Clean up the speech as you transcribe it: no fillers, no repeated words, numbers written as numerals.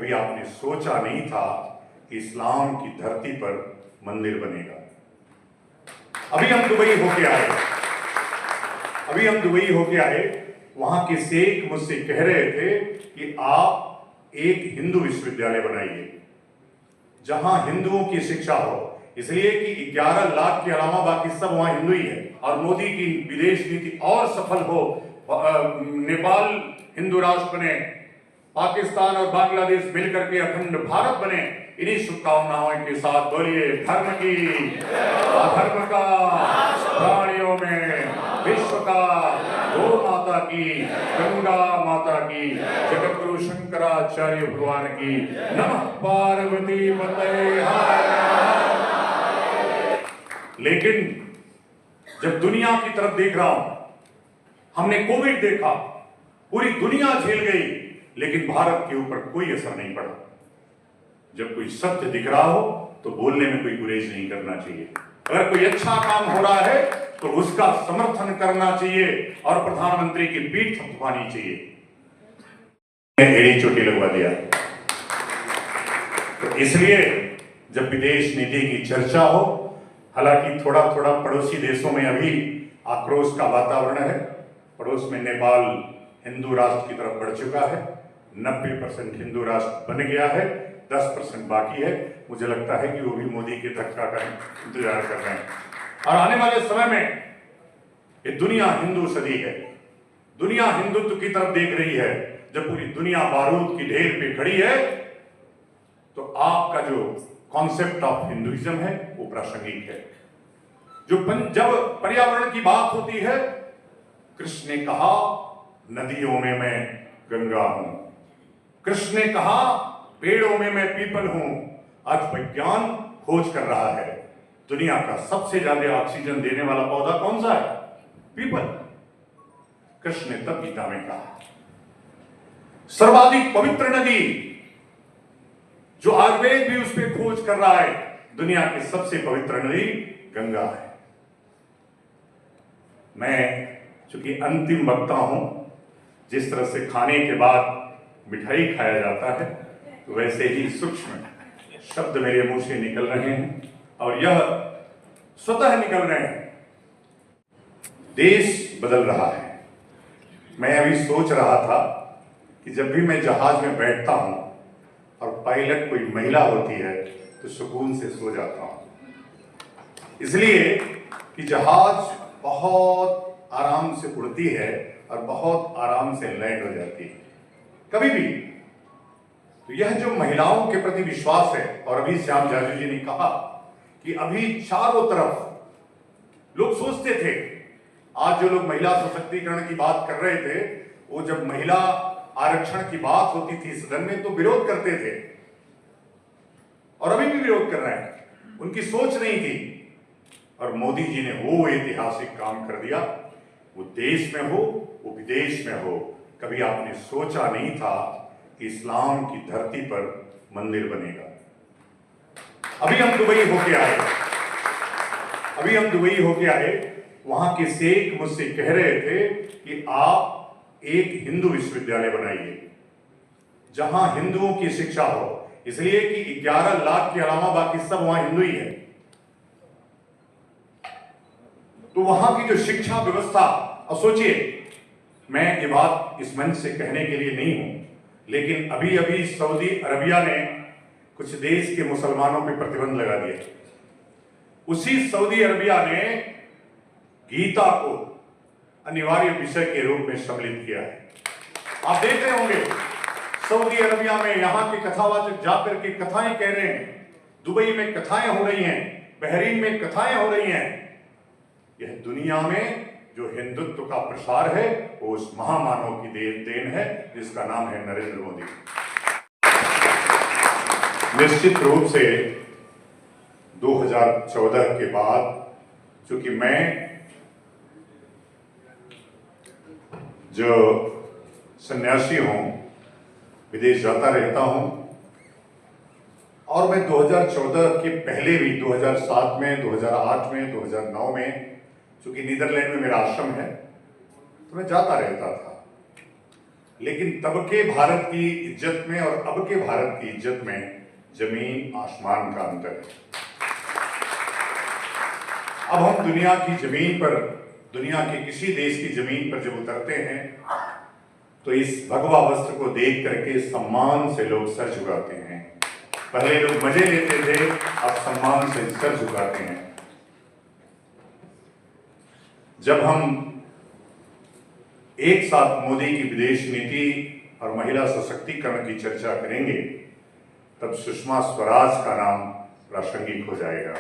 कभी आपने सोचा नहीं था कि इस्लाम की धरती पर मंदिर बनेगा। अभी हम दुबई होके आए, वहां के शेख मुझसे कह रहे थे कि आप एक हिंदू विश्वविद्यालय बनाइए जहां हिंदुओं की शिक्षा हो, इसलिए कि 11 लाख के अलावा बाकी सब वहां हिंदू ही है। और मोदी की विदेश नीति और सफल हो, नेपाल हिंदू राष्ट्र बने, पाकिस्तान और बांग्लादेश मिलकर के अखंड भारत बने। इन्हीं शुभकामनाओं के साथ बोलिए धर्म की, अधर्म का, प्राणियों में विश्व का, गौ माता की, गंगा माता की, जगत गुरु शंकराचार्य भगवान की, नमः पार्वती पते। लेकिन जब दुनिया की तरफ देख रहा हूं, हमने कोविड देखा, पूरी दुनिया झेल गई, लेकिन भारत के ऊपर कोई असर नहीं पड़ा। जब कोई सत्य दिख रहा हो तो बोलने में कोई गुरेज नहीं करना चाहिए। अगर कोई अच्छा काम हो रहा है तो उसका समर्थन करना चाहिए और प्रधानमंत्री की पीठ थपथपानी चाहिए। एड़ी चोटी लगवा दिया। तो इसलिए जब विदेश नीति की चर्चा हो, हालांकि थोड़ा थोड़ा पड़ोसी देशों में अभी आक्रोश का वातावरण है। पड़ोस में नेपाल हिंदू राष्ट्र की तरफ बढ़ चुका है, 90% हिंदू राष्ट्र बन गया है, 10% बाकी है। मुझे लगता है कि वो भी मोदी के धक्का का इंतजार कर रहे हैं। और आने वाले समय में ये दुनिया हिंदू सदी है, दुनिया हिंदुत्व की तरफ देख रही है। जब पूरी दुनिया बारूद की ढेर पे खड़ी है तो आपका जो कॉन्सेप्ट ऑफ हिंदुइज्म है वो प्रासंगिक है। जब पर्यावरण की बात होती है, कृष्ण ने कहा नदियों में मैं गंगा हूं, कृष्ण ने कहा पेड़ों में मैं पीपल हूं। आज विज्ञान खोज कर रहा है दुनिया का सबसे ज्यादा ऑक्सीजन देने वाला पौधा कौन सा है? पीपल। कृष्ण ने तब गीता में कहा सर्वाधिक पवित्र नदी, जो आयुर्वेद भी उस पर खोज कर रहा है, दुनिया की सबसे पवित्र नदी गंगा है। मैं चूंकि अंतिम वक्ता हूं, जिस तरह से खाने के बाद मिठाई खाया जाता है, तो वैसे ही सूक्ष्म शब्द मेरे मुंह से निकल रहे हैं और यह स्वतः निकल रहे हैं। देश बदल रहा है। मैं अभी सोच रहा था कि जब भी मैं जहाज में बैठता हूं और पायलट कोई महिला होती है तो सुकून से सो जाता हूं, इसलिए कि जहाज बहुत आराम से उड़ती है और बहुत आराम से लैंड हो जाती है कभी भी। तो यह जो महिलाओं के प्रति विश्वास है, और अभी श्याम जाजू जी ने कहा कि अभी चारों तरफ लोग सोचते थे, आज जो लोग महिला सशक्तिकरण की बात कर रहे थे, वो जब महिला आरक्षण की बात होती थी सदन में तो विरोध करते थे, और अभी भी विरोध कर रहे हैं। उनकी सोच नहीं थी, और मोदी जी ने वो ऐतिहासिक काम कर दिया। वो देश में हो, वो विदेश में हो, कभी आपने सोचा नहीं था कि इस्लाम की धरती पर मंदिर बनेगा। अभी हम दुबई होके आए, वहां के शेख मुझसे कह रहे थे कि आप एक हिंदू विश्वविद्यालय बनाइए जहां हिंदुओं की शिक्षा हो, इसलिए कि 11 लाख के अलावा बाकी सब वहां हिंदू ही है। तो वहां की जो शिक्षा व्यवस्था, अब सोचिए, मैं ये बात इस मंच से कहने के लिए नहीं हूं, लेकिन अभी अभी सऊदी अरबिया ने कुछ देश के मुसलमानों पर प्रतिबंध लगा दिया। उसी सऊदी अरबिया ने गीता को अनिवार्य विषय के रूप में सम्मिलित किया है। आप देख रहे होंगे सऊदी अरबिया में यहां के कथावाचक जाकर के कथाएं कह रहे हैं, दुबई में कथाएं हो रही हैं, बहरीन में कथाएं हो रही हैं। यह दुनिया में जो हिंदुत्व का प्रसार है वो उस महामानव की देन है जिसका नाम है नरेंद्र मोदी। निश्चित रूप से 2014 के बाद, चूंकि मैं जो सन्यासी हूं, विदेश जाता रहता हूं, और मैं 2014 के पहले भी 2007 में, 2008 में, 2009 में, चूंकि नीदरलैंड में मेरा आश्रम है तो मैं जाता रहता था। लेकिन तब के भारत की इज्जत में और अब के भारत की इज्जत में जमीन आसमान का अंतर है। अब हम दुनिया की जमीन पर, दुनिया के किसी देश की जमीन पर जब उतरते हैं तो इस भगवा वस्त्र को देख करके सम्मान से लोग सर झुकाते हैं। पहले लोग मजे लेते थे, अब सम्मान से सर झुकाते हैं। जब हम एक साथ मोदी की विदेश नीति और महिला सशक्तिकरण की चर्चा करेंगे तब सुषमा स्वराज का नाम प्रासंगिक हो जाएगा।